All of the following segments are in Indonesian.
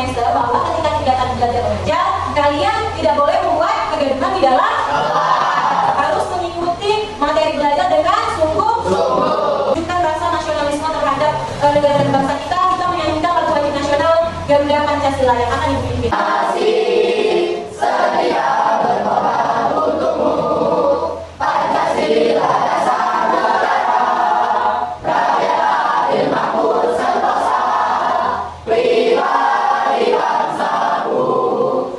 semester bahwa ketika kegiatan belajar mengajar, kalian tidak boleh membuat kegaduhan di dalam harus mengikuti materi belajar dengan sungguh menunjukkan rasa nasionalisme terhadap negara dan bangsa kita. Kita menyanyikan lagu wajib nasional Garuda Pancasila yang akan dipimpin. Sedia berkorban untukmu, Pancasila dasar negara, rakyat adil makmur sentosa, pribadi bangsaku.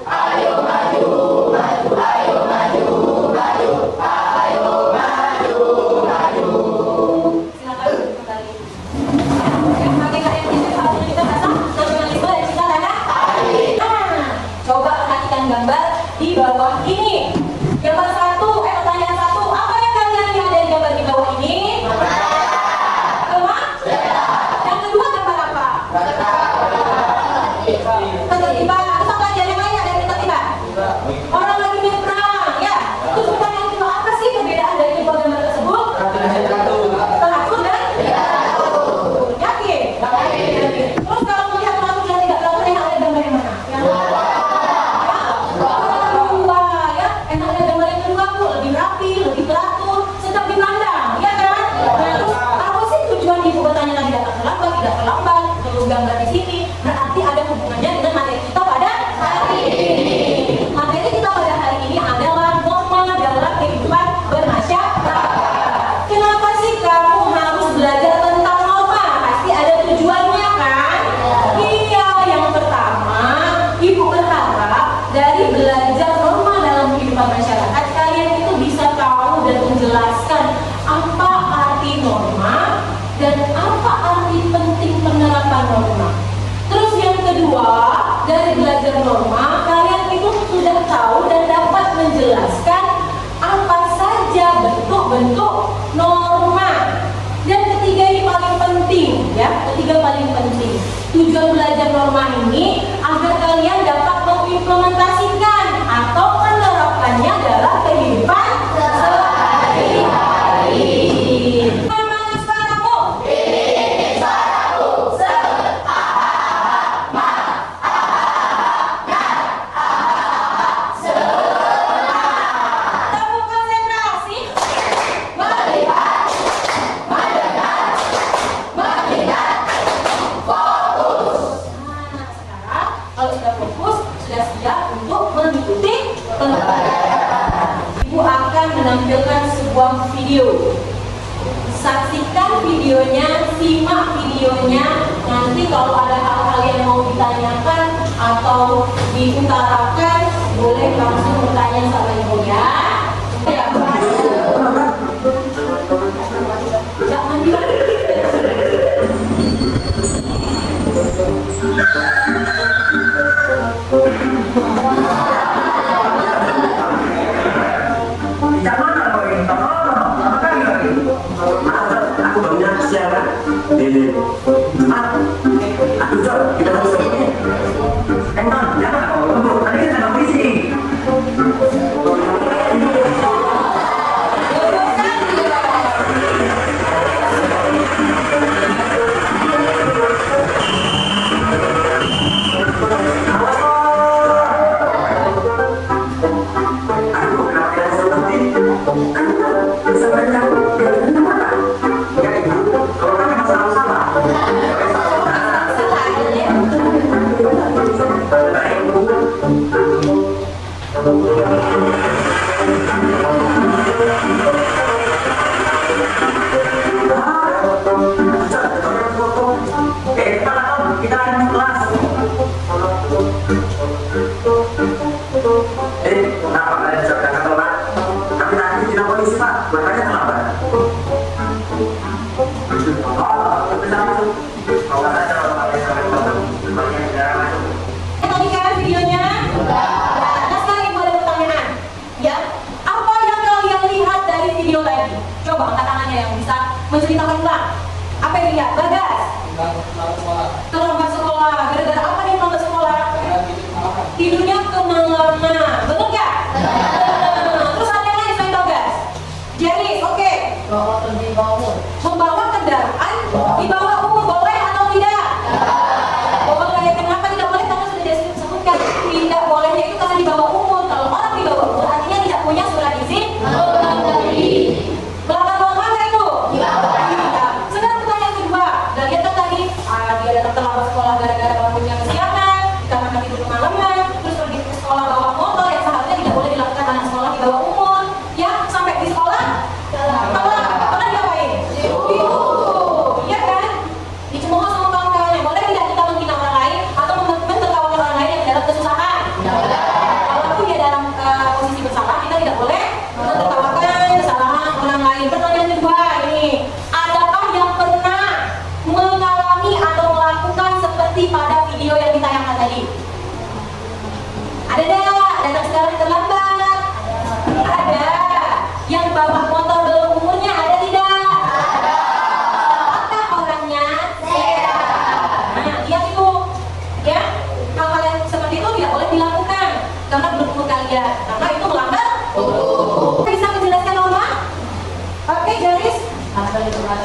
Ayo maju, maju, ayo maju, maju, ayo maju, maju. Silakan kembali. KKN itu harus menunjukkan rasa nasionalisme dan cinta tanah air. Coba perhatikan gambar di bawah ini. Gambar satu, pertanyaan satu, apa yang kalian lihat dari gambar di bawah ini? Yang kedua gambar apa? Ketertiban. Kita belajar yang lainnya dari ketertiban. Orang lagi main perang, ya. Terus pertanyaan kedua, apa sih perbedaan dari kedua gambar tersebut? Teratur dan yakin. Terus kalau melihat teratur dan tidak teratur, yang ada gambar yang mana? Yang kedua, ya. Enak ada gambar yang kedua, Bu. Lebih rapi, lebih teratur, sedap dipandang, ya kan? Terus apa sih tujuan ibu bertanya tadi datang terlambat, tidak terlambat? Terus gambar di sini berarti ada hubungannya dengan materi kita pada hari ini. Materi kita pada hari ini adalah norma dalam kehidupan bermasyarakat. Kenapa sih kamu harus belajar tentang norma? Pasti ada tujuannya kan? Iya, yang pertama, ibu berharap dari belajar norma dalam kehidupan masyarakat, kalian itu bisa tahu dan menjelaskan apa arti norma dan apa arti penting penerapan norma. Terus yang kedua, dari belajar norma, kalian itu sudah tahu dan dapat menjelaskan apa saja bentuk-bentuk norma. Dan ketiga ini paling penting, ya. Ketiga paling penting. Tujuan belajar norma ini agar kalian dapat mengimplementasikan atau menerapkannya dalam kehidupan sehari-hari. Semangat suaramu. Ini suaraku, sebut Kamu konsentrasi. melihat, mendengar, mengingat, fokus. Nah, sekarang kalau sudah fokus, sudah siap untuk mengikuti pembelajaran. Ibu akan menampilkan sebuah video. Saksikan videonya, simak videonya. Nanti kalau ada hal-hal yang mau ditanyakan atau diutarakan, boleh langsung bertanya sama ibu ya. Ya, jangan Aku bangunnya kesiangan. Aku jauh, kita harus ketemu. Enton, jangan. Tadi kita ada polisi. Kita akan kelas. Kenapa kalian bisa berangkat telat? Kami tadi tidak polisi Pak, makanya terlambat. Tadi kan videonya? Nah, sekarang ibu ada pertanyaan. Ya, apa yang kalian lihat dari video tadi? Coba angkat tangannya yang bisa menceritakan ulang. Apa yang dilihat? Bagas? Terlambat sekolah. Gara-gara apa nih terlambat sekolah? Tidurnya kemalaman. Betul nggak? Terus ada yang lain selain Bagas? Jeris, oke. Membawa kendaraan di bawah umur boleh atau tidak? Boleh. Kenapa tidak boleh? Karena sudah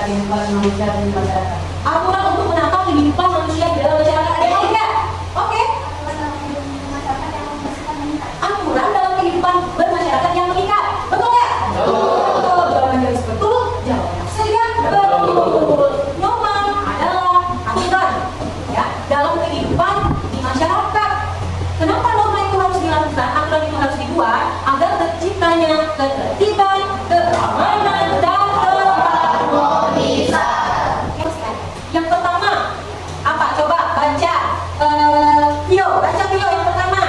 kehidupan manusia dan masyarakat. Aturan untuk menata kehidupan manusia di dalam masyarakat, ada yang enggak? Oke. Aturan dalam kehidupan bermasyarakat yang mengikat, betul nggak? Betul. Jawaban garis betul, jawaban saja betul. Norma adalah aturan ya dalam kehidupan di masyarakat. Kenapa norma itu harus dilakukan? Aturan itu harus dibuat agar terciptanya ketertiban, keamanan, dan keharmonisan. Yang pertama apa? Coba baca baca Pio yang pertama.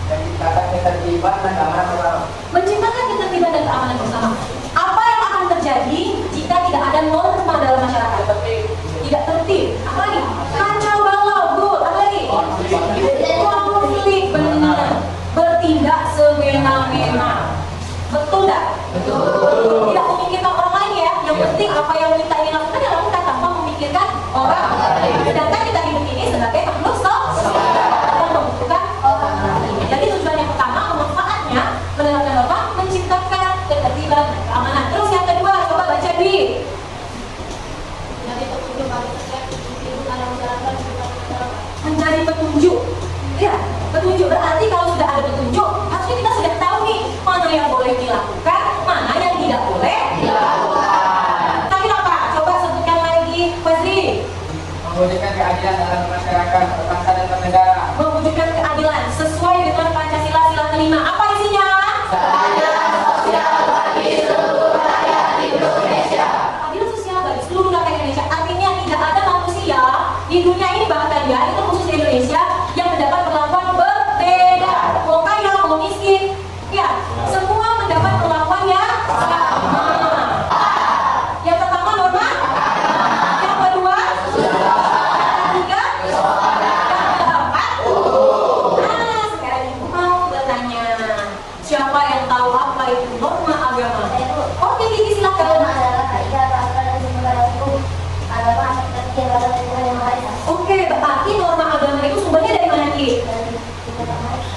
Menciptakan ketertiban dan keamanan bersama. Menciptakan ketertiban dan keamanan bersama. Apa yang akan terjadi jika tidak ada norma dalam masyarakat? Tidak tertib. Apa lagi? Kacau balau, good. Apa lagi? Konflik, benar. Bertindak semena-mena. Betul tak? Betul. Tidak memikirkan orang lain ya. Yang penting apa yang kita ingin lakukan ya lakukan tanpa memikirkan orang lain. Sedangkan kita hidup ini sebagai makhluk sosial yang membutuhkan orang lain. Jadi tujuan yang pertama, manfaatnya menerapkan norma, menciptakan ketertiban dan keamanan. Terus yang kedua, coba baca di. Menjadi petunjuk. Ya, petunjuk berarti kalau sudah ada petunjuk, harusnya kita sudah tahu nih mana yang boleh dilakukan, mana yang tidak boleh dilakukan. Tapi apa? Coba sebutkan lagi, Fazli. Mewujudkan keadilan dalam masyarakat, berbangsa dan bernegara. Mewujudkan keadilan sesuai dengan Pancasila sila kelima. Apa isinya? Keadilan sosial bagi seluruh rakyat Indonesia. Keadilan sosial bagi seluruh rakyat Indonesia. Artinya tidak ada manusia di dunia ini bahkan ya itu khusus di Indonesia yang mendapat perlakuan berbeda. Mau kaya, mau miskin, ya semua mendapat perlakuan yang sama. Yang pertama norma, yang kedua, yang ketiga, yang keempat. Nah sekarang ibu mau bertanya, siapa yang tahu apa itu norma agama? Oke, Kiki silakan. Oke, berarti norma agama itu sumbernya dari mana, Ki?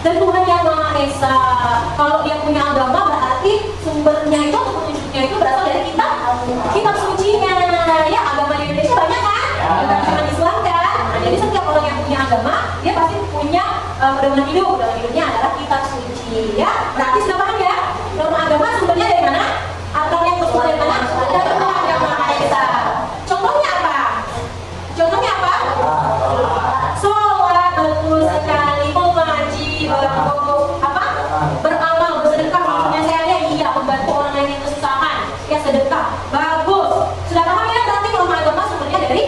Dan Tuhan yang Maha Esa. Kalau dia punya agama berarti sumbernya itu atau petunjuknya itu berasal dari kitab sucinya. Ya, agama di Indonesia banyak kan? Bukan cuma Islam kan? Nah, jadi setiap orang yang punya agama, dia pasti punya pedoman hidup. Pedoman hidupnya adalah kitab suci. Ya, berarti sudah paham ya? Norma agama sumbernya dari mana? Aturan yang bersumber dari mana? Dari Tuhan yang Maha Esa. Contohnya apa? Contohnya apa? Sholat, betul sekali. Mengaji, beramal, bersedekah. Maksudnya saya iya membantu orang lain yang kesusahan. Ya sedekah. Bagus. Sudah paham ya? Berarti norma agama sumbernya dari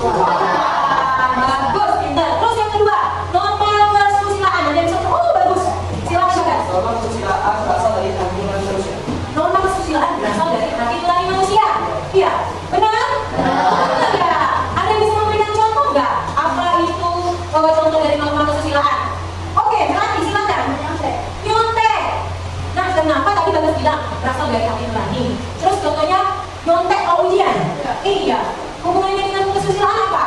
bagus, pintar. Terus yang kedua, norma kesusilaan. Ada yang bisa bagus. Silakan. Norma kesusilaan berasal dari hati manusia. Norma kesusilaan berasal dari hati nurani manusia. Iya, benar? Benar ya? Ada yang bisa memberikan contoh nggak? Apa itu contoh dari norma kesusilaan? Oke, Melati silakan. Nyontek. Nah, kenapa tadi Bagas bilang berasal dari hati nurani? Terus contohnya nyontek kalau ujian. Iya. Hubungannya dengan kesusilaan apa?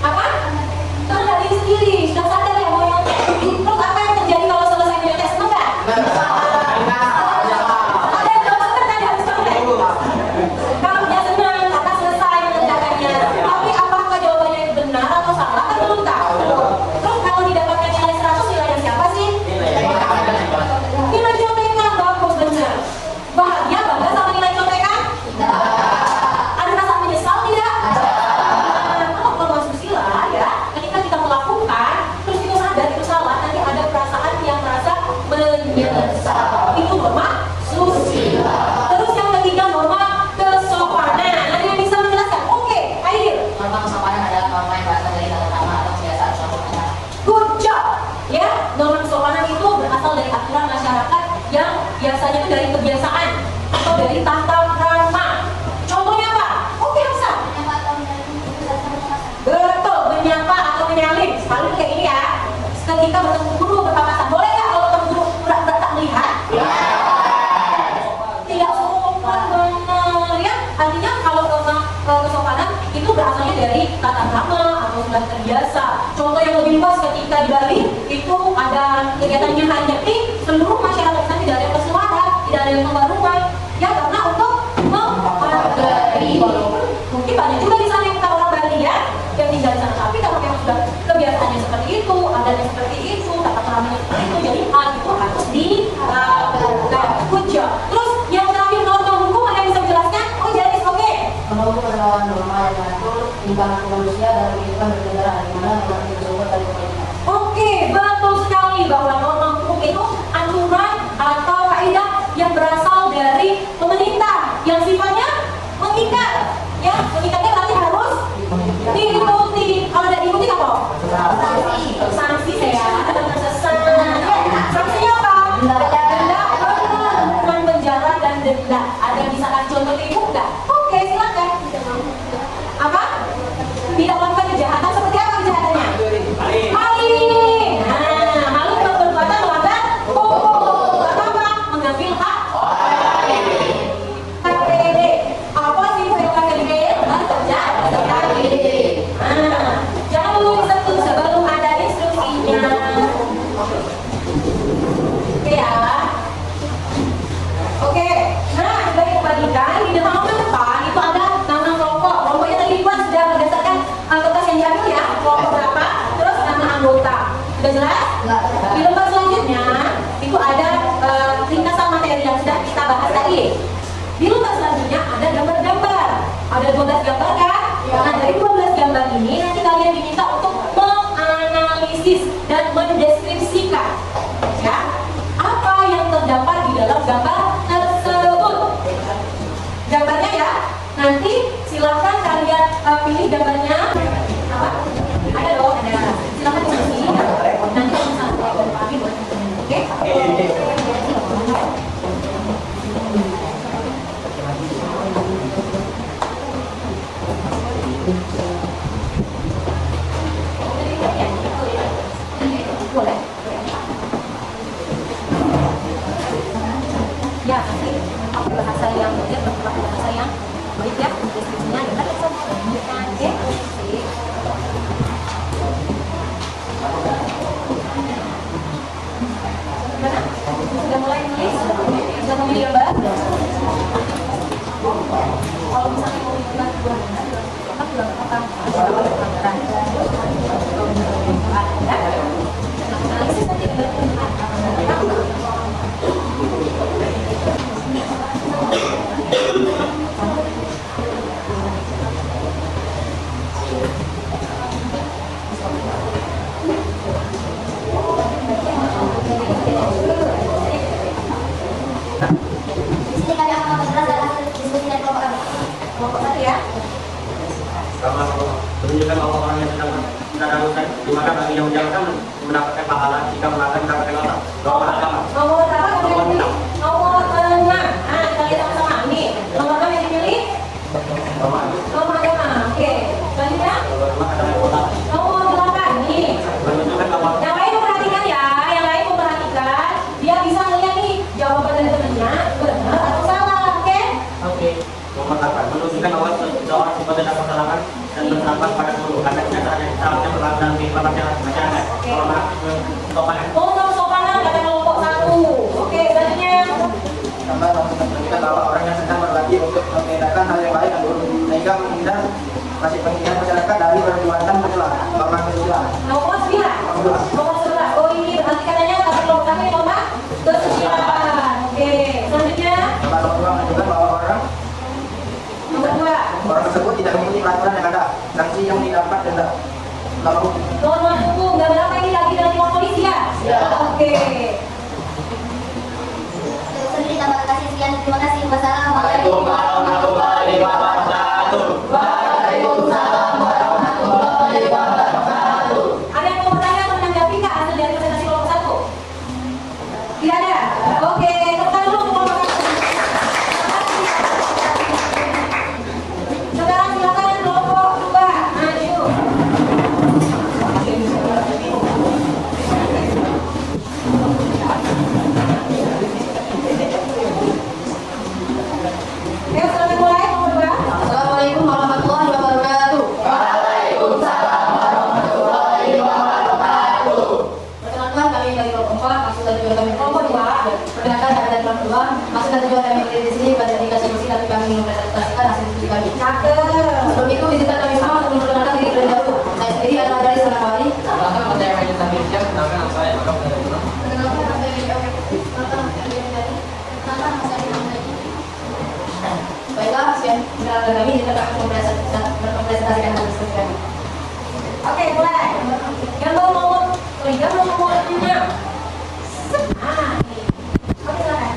Apa? Karena diri sendiri sudah sadar ya mau nyontek. Terus apa yang terjadi kalau selesai nyontek? Seneng nggak? Ada yang belum seneng tadi habis nyontek. Kalau dia senang karena selesai mengerjakannya. Tapi apakah jawabannya itu benar atau salah kan belum tahu. Terus kalau didapatkan nilai 100, nilainya siapa sih? Nilai contekan, bagus benar. Bahagia bangga sama nilai contekan? Ada rasa menyesal tidak? Kalau norma susila ya, ketika kita melakukan, terus kita sadar itu salah, nanti ada perasaan yang merasa menyesal. Itu norma susila. Terus yang ketiga norma kesopanan. Ada yang bisa menjelaskan? Oke, Aidil. Norma kesopanan adalah norma yang berasal dari tata krama atau kebiasaan suatu masyarakat. Good job. Ya, norma kesopanan itu berasal dari aturan masyarakat yang biasanya itu dari kebiasaan atau dari tata krama. Contohnya apa? Oke, Hamsa. Betul, menyapa atau menyalin. Selalu kayak ini ya. Ketika bertemu guru berpapasan, boleh nggak kalau bertemu guru pura-pura tak melihat? Tidak sopan benar ya. Artinya kalau norma kesopanan itu berasalnya dari tata krama atau sudah terbiasa. Contoh yang lebih luas ketika di Bali itu ada kegiatannya hari nyepi, seluruh masyarakat sana tidak ada yang bersuara, tidak ada yang keluar rumah. Ya karena untuk seperti itu enggak? Oke, silakan. Apa? Tidak melakukan kejahatan, seperti apa kejahatannya? Maling. Nah, maling berperbuatan melanggar hukum. Apa? Mengambil hak. KPD. Apa sih KPD? Kerja sekali. Nah, jangan dulu disentuh sebelum ada instruksinya. Oke ya. Oke. Nah, sudah dikembalikan di depan depan itu ada nama kelompok. Kelompoknya tadi dibuat sudah berdasarkan kertas yang diambil ya. Kelompok berapa? Terus nama anggota. Sudah jelas? Di lembar selanjutnya itu ada ringkasan materi yang sudah kita bahas tadi. Di lembar selanjutnya ada gambar-gambar. Ada 12 gambar kan? Nah, dari 12 gambar ini nanti kalian diminta untuk menganalisis dan mendeskripsikan ya apa yang terdapat di dalam gambar tersebut. Gambarnya ya. Nanti silakan kalian pilih gambarnya. Apa? Ada dong, ada. Silakan pilih. Nanti kalau misalnya oke? Boleh. Ya, nanti pakai bahasa yang mudah, pakai bahasa yang baik ya. Deskripsinya ada kan? Oke. Gimana? Sudah mulai nulis? Sudah memilih gambar? Kalau misalnya mau gambar dua apa bilang apa? Analisis nanti Di sini kami akan memperjelas hasil diskusi dari kelompok kami. kelompok tadi ya. Karena menunjukkan bahwa orang yang sedang urusan di mana bagi yang menjalankan mendapatkan pahala jika melakukan mendapatkan apa? Nomor agama. Nomor berapa? Nomor 6. Nomor 6. Nah, kita lihat sama-sama. Ini nomor 6 yang dipilih. Nomor Nomor agama. Oke. Selanjutnya. 2 adalah kota. Nomor 8. Ini. Menunjukkan bahwa Yang lain memperhatikan ya. Yang lain memperhatikan. Dia bisa ngeliat nih jawaban dari temennya benar atau salah. Oke? oke. Nomor 8 menunjukkan bahwa seseorang sebagai dapat kesalahan dan berpendapat pada seluruh karena kenyataan yang seharusnya berlaku dalam kehidupan masyarakat. Kalau sopan. Untuk sopanan kata kelompok 1. Oke, selanjutnya. Tambah menunjukkan bahwa orang yang sedang berbagi untuk membedakan hal yang baik dan buruk sehingga menghindar masih penginginan masyarakat dari perbuatan mencela norma kesusilaan. Nomor 9. Nomor 11. Oh ini berarti katanya kata kelompok 1 ini nomor kesusilaan. Oke, selanjutnya. Tambah nomor 2 menunjukkan bahwa Nomor 2. orang tersebut tidak mengikuti peraturan yang ada, sanksi yang didapat denda. Lalu Nomor 1. Gambar apa ini lagi dari kelompok polisi ya? Ya. Oke. Sendiri tambah kasih sekian. Terima kasih. Wassalamualaikum warahmatullahi wabarakatuh. Waalaikumsalam warahmatullahi wabarakatuh. Ada yang mau bertanya menanggapi nggak hasil dari presentasi kelompok 1? Tidak ada? Oke, tekan dulu kelompok 1. Sekarang silakan kelompok 2 maju. Ayo silakan mulai kelompok 2. Assalamualaikum warahmatullahi wabarakatuh. Waalaikumsalam warahmatullahi wabarakatuh. Perkenalkan kami dari kelompok 4, maksud dan tujuan kami Kelompok 2. Perkenalkan kami dari kelompok 2, maksud dan tujuan kami berdiri di sini pada dikasih kursi nanti kami mempresentasikan hasil diskusi kami. Cakep. Sebelum itu izinkan kami semua untuk memperkenalkan diri terlebih dahulu. Saya sendiri adalah dari Sanawali. Silakan percaya pada Nabi Syekh, kenalkan nama saya Agam dari Jepang. Perkenalkan nama saya Dewi Awet. Perkenalkan nama saya Dewi Dari. Perkenalkan nama saya Dewi Dari. Baiklah, sekian perkenalan kami. Izinkan kami mempresentasikan hasil diskusi kami. Oke, mulai. Gambar nomor 3 belum nomor 6. Ah, ini. Oke, silakan.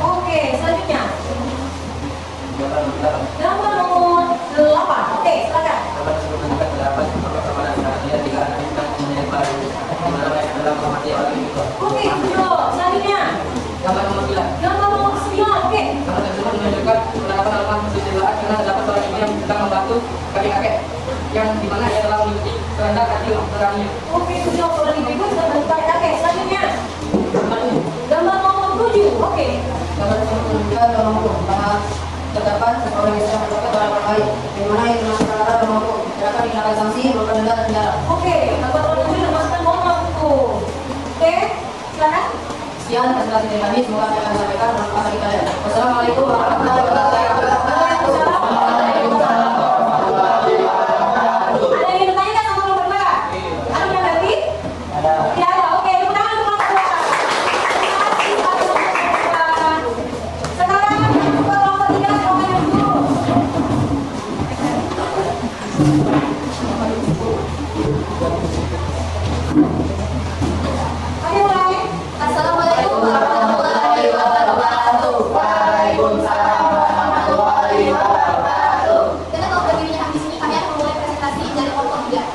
Oke, selanjutnya. Gambar nomor 8. Oke, silakan. Dapat disebut menunjukkan terdapat kebersamaan antara dia tiga anak kita kemudian para ibu. Dalam menghormati orang yang dimana ia telah mengikuti kehendak hati nuraninya. Oke, itu jawab dari ibu sudah berubah. Oke, selanjutnya. Gambar nomor 7. Oke. Gambar menunjukkan dalam hukum bahwa terdapat seseorang yang sedang berbuat orang baik, di mana yang dimaksud perkara dalam hukum tidak akan dikenakan sanksi berupa denda atau penjara. Oke, gambar nomor 7 dimasukkan nomor hukum. Oke, silakan. Sekian presentasi dari kami, semoga apa yang kami sampaikan bermanfaat bagi kalian. Wassalamualaikum warahmatullahi wabarakatuh. Ada yang bertanya sama nomor berapa? Ada yang berarti? Ada. Tidak ada. Oke, tepuk tangan untuk nomor 2. Sekarang untuk nomor 3 silakan yang dulu. Oke, mulai. Assalamualaikum warahmatullahi wabarakatuh. Waalaikumsalam warahmatullahi wabarakatuh. Kita tahu berdirinya kami di sini, kami akan memulai presentasi dari kelompok 3.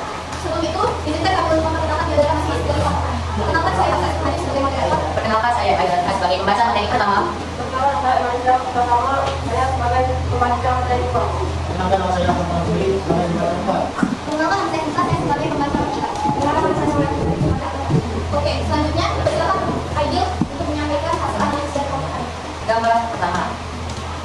Sebelum itu, izinkan kami untuk memperkenalkan diri kami sebagai kelompok. Perkenalkan saya Mas Asmani sebagai moderator. Perkenalkan saya Aidan sebagai pembaca materi pertama. Perkenalkan saya Manjang pertama, saya sebagai pembaca materi kedua. Kenalkan nama saya Ahmad Mahmudi, saya juga Perkenalkan nama saya Nisa, saya sebagai pembaca ketiga. Perkenalkan nama saya sebagai pembaca. Oke, selanjutnya silakan Aidil untuk menyampaikan hasil analisis dari kelompok kami. Gambar pertama.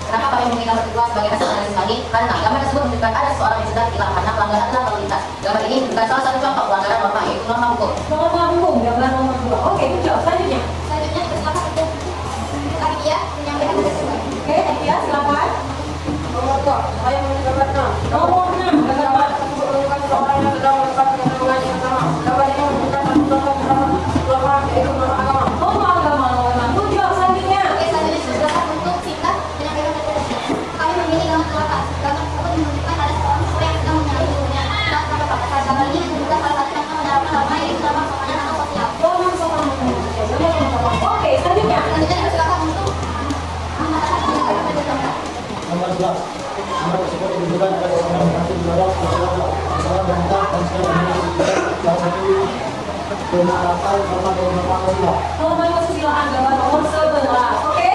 Kenapa kami memilih gambar kedua sebagai hasil analisis kami? Karena gambar tersebut menunjukkan ada seorang yang sedang hilang karena pelanggaran aturan lalu lintas. Gambar ini bukan salah satu contoh pelanggaran norma, yaitu norma hukum. Nomor hukum, gambar nomor 2. Oke, itu jawab selanjutnya. Selanjutnya silakan untuk Adia menyampaikan hasil kami. Oke, ya, silakan. Nomor 2, saya memilih gambar 6. Nomor 6. Gambar tersebut menunjukkan seorang yang sedang melakukan kecenderungan yang sama. Gambar ini menunjukkan satu contoh norma, yaitu norma agama. Nomor agama nomor 6. Itu jawab selanjutnya. Oke, selanjutnya silakan untuk Sinta menyampaikan hasil kami. Kami memilih gambar teratas. Gambar tersebut menunjukkan ada seorang siswa yang sedang menyalahkan gurunya. Nah, kenapa Pak? Gambar ini menunjukkan salah satu contoh menerapkan norma yaitu norma kesopanan atau sosial. Nomor 9. Oke, selanjutnya. Selanjutnya silakan untuk Muhammad Hasan menyampaikan hasil kami. Nomor 11. Nomor tersebut menunjukkan ada seorang yang masih dilarang seorang berangkat dan seorang yang salah satu penerapan norma sosial. Nomor kesusilaan gambar nomor 11. Oke.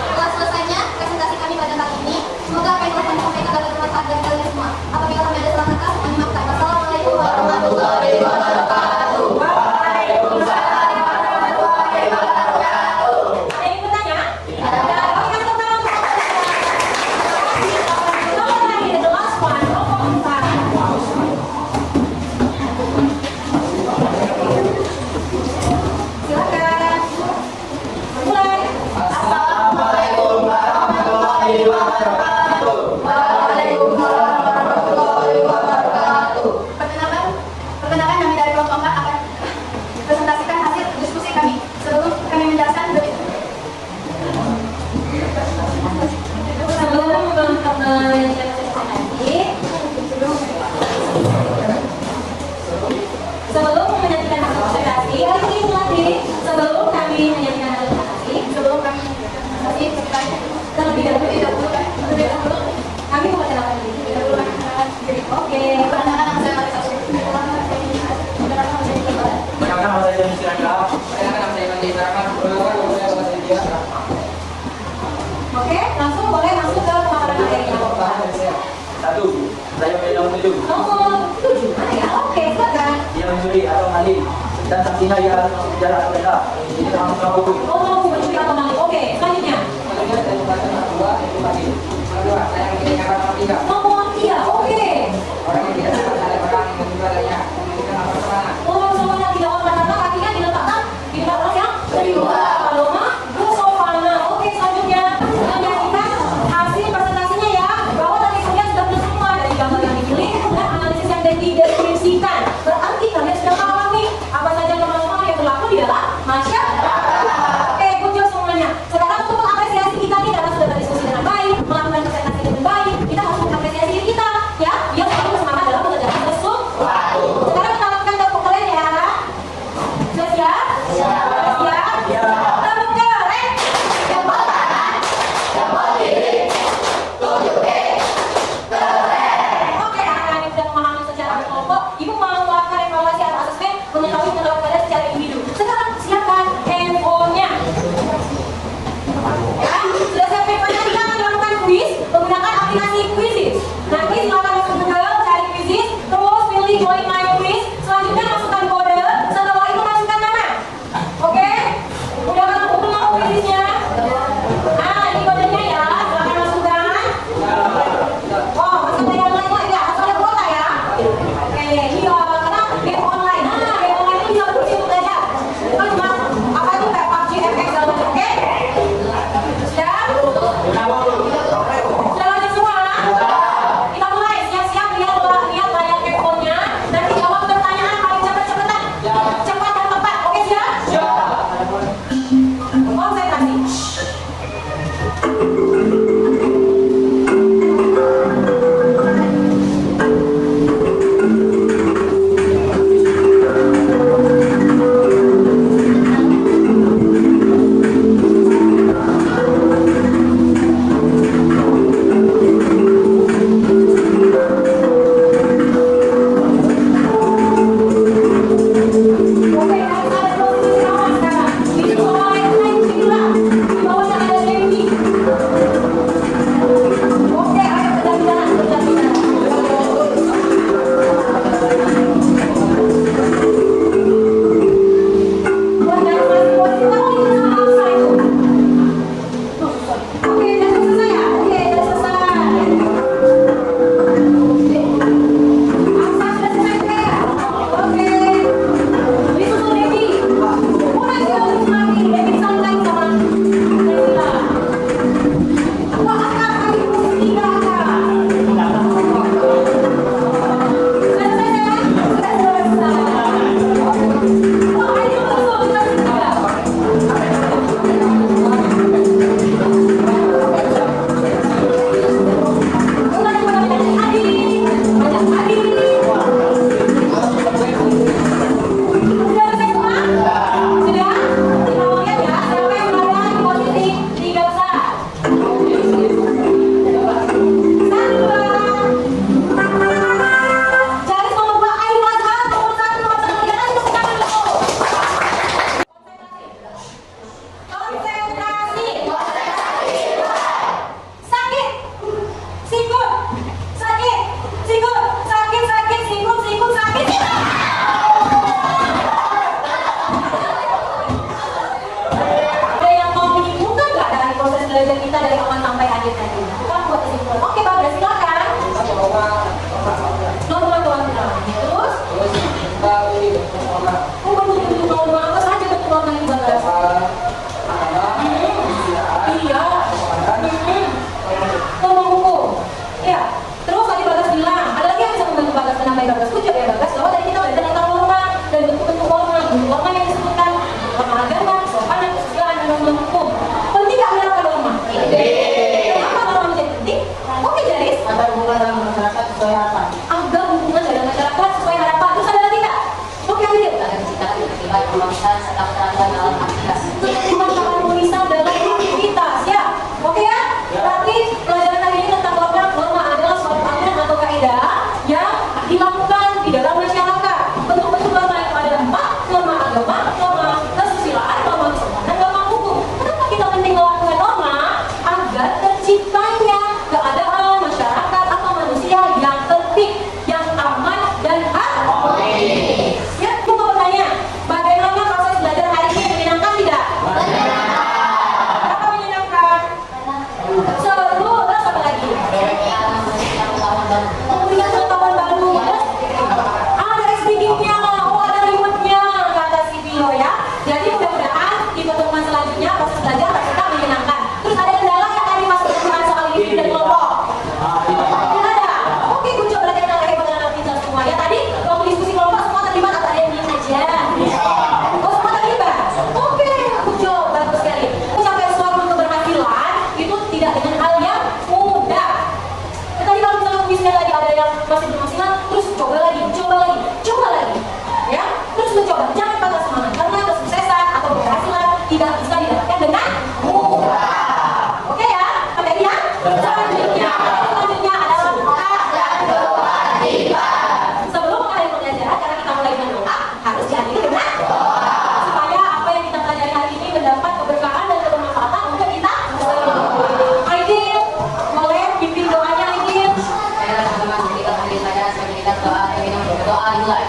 Setelah selesainya presentasi kami pada kali ini, semoga apa yang telah kami sampaikan dapat bermanfaat bagi kalian semua. Apabila kami ada salah kata, kami maafkan. Wassalamualaikum warahmatullahi wabarakatuh. Waalaikumsalam warahmatullahi wabarakatuh. Ada yang bertanya? Ada. Oke, tepuk tangan untuk nomor terakhir, the last one, nomor 4. Silakan. Mulai. Assalamualaikum warahmatullahi wabarakatuh. Waalaikumsalam warahmatullahi wabarakatuh. Perkenalkan kami dari kelompok 4 akan presentasikan hasil diskusi kami. Sebelum kami menjelaskan Sebelum menyajikan hasil presentasi, hari ini pelatih. Sebelum kami menyajikan hasil presentasi, sebelum kami presentasi terlebih dahulu kami memperkenalkan diri. Oke. perkenalkan nama saya Marisa Syed. Perkenalkan nama saya Iqbal. Perkenalkan nama saya Denis Rangga. Perkenalkan nama saya Mandi Tarakan. Perkenalkan nama saya Bapak Sedia. Oke, langsung boleh masuk ke pemaparan materinya. Satu, saya memilih nomor 7. Nomor 7 mana ya? Oke, silakan. Dia mencuri atau maling dan sanksinya ia harus masuk penjara atau denda. Ini termasuk norma hukum. Nomor hukum mencuri atau maling. Oke, selanjutnya. Selanjutnya saya membaca nomor 2, itu tadi. Nomor 2, saya memilih gambar nomor 3. Nomor 3. Oke. Orang yang tidak dapat ada orang yang menjual lainnya memiliki nomor kemana? Nomor sopannya tidak hormat karena kakinya diletakkan di depan orang yang kedua. Paloma, Rusopana. Oke, selanjutnya menyajikan hasil presentasinya ya. Bahwa tadi kalian sudah benar semua dari gambar yang dipilih dan analisis yang dideskripsikan. Berarti kalian sudah mengalami apa saja norma-norma yang berlaku di dalam masyarakat. Oke, good job semuanya. Sekarang untuk mengapresiasi kita nih karena sudah berdiskusi dengan baik, melakukan presentasi dengan baik, kita harus mengapresiasi diri kita ya, biar selalu semangat dalam mengerjakan sesuatu. Sekarang kita lakukan tepuk kalian ya. Sudah siap? Siap. Tepuk keren. Jempol kanan, jempol kiri, tunjukin keren. Oke, anak-anak yang sudah memahami secara berkelompok, ibu mau melakukan evaluasi atau asesmen mengetahui pendapat kalian secara individu. Sekarang siapkan handphonenya. Ya, sudah siap handphonenya, kita akan melakukan kuis menggunakan aplikasi Quizizz. Nanti silakan masuk ke Google, cari Quizizz, terus Sakit. Sikut. Sakit, sakit. Sikut, sikut, sakit. Ada yang mau menyimpulkan nggak dari proses belajar kita dari awal sampai akhir tadi? Kan buat kesimpulan. Oke, Bagas, silakan. Norma tuan-tuan. Terus? Oh, bentuk-bentuk norma apa saja bentuk norma yang Bagas? Iya. Norma hukum. Ya. Terus tadi Bagas bilang, ada lagi yang bisa membantu Bagas menambahi Bagas setuju ya Bagas bahwa tadi kita belajar tentang norma dan bentuk-bentuk norma yang disebutkan norma agama, kesopanan, kesusilaan, dan norma hukum. Penting nggak menerapkan norma? Kenapa norma menjadi penting? Oke, Jaris. Agar hubungan dalam masyarakat sesuai harapan. Agar hubungan dalam masyarakat sesuai harapan. Terus ada lagi nggak? Oke, Ambil. Agar diciptakan ketertiban, kemanusiaan, serta keterampilan dalam aktivitas. Ketertiban kemanusiaan dalam aktivitas, ya. Oke ya? Berarti pelajaran hari ini tentang norma adalah suatu aturan atau kaidah yang dilakukan di dalam masyarakat. Bentuk-bentuk norma itu ada 4: norma agama, norma kesusilaan, norma kesopanan, norma hukum. Kenapa kita penting melakukan norma? Agar terciptanya keadaan masyarakat atau manusia yang tertib, yang aman dan harmonis. Ya, aku mau bertanya, bagaimana proses belajar hari ini menyenangkan tidak? Apa menyenangkan? Seru, terus apa lagi? Memberikan pengetahuan baru. Ada speakingnya, oh ada rewardnya, kata si Vio ya. Jadi mudah-mudahan di pertemuan selanjutnya proses belajar kita menyenangkan. Terus ada kendala yang tadi pas pertemuan soal individu dan kelompok? Tidak ada. Oke, kunci berarti anak hebat dan anak pintar semua ya. Tadi waktu diskusi kelompok semua terlibat atau ada yang diem aja? Oh, semua terlibat? Oke, kunci bagus sekali. Mencapai suatu keberhasilan itu tidak dengan hal yang mudah. Tadi kalau misalnya kuisnya lagi ada yang masih belum maksimal, terus coba lagi, ya. Terus mencoba, jangan patah semangat karena kesuksesan atau keberhasilan tidak bisa didapatkan dengan mudah. Oke ya, sampai ya. Selanjutnya adalah doa dan kewajiban. Sebelum mengakhiri pembelajaran, karena kita mulai dengan doa, harus diakhiri dengan doa supaya apa yang kita pelajari hari ini mendapat keberkahan dan kebermanfaatan untuk kita semua. Aidil, boleh pimpin doanya Aidil. Teman-teman, kita belajar seperti kita doa, kita berdoa dimulai.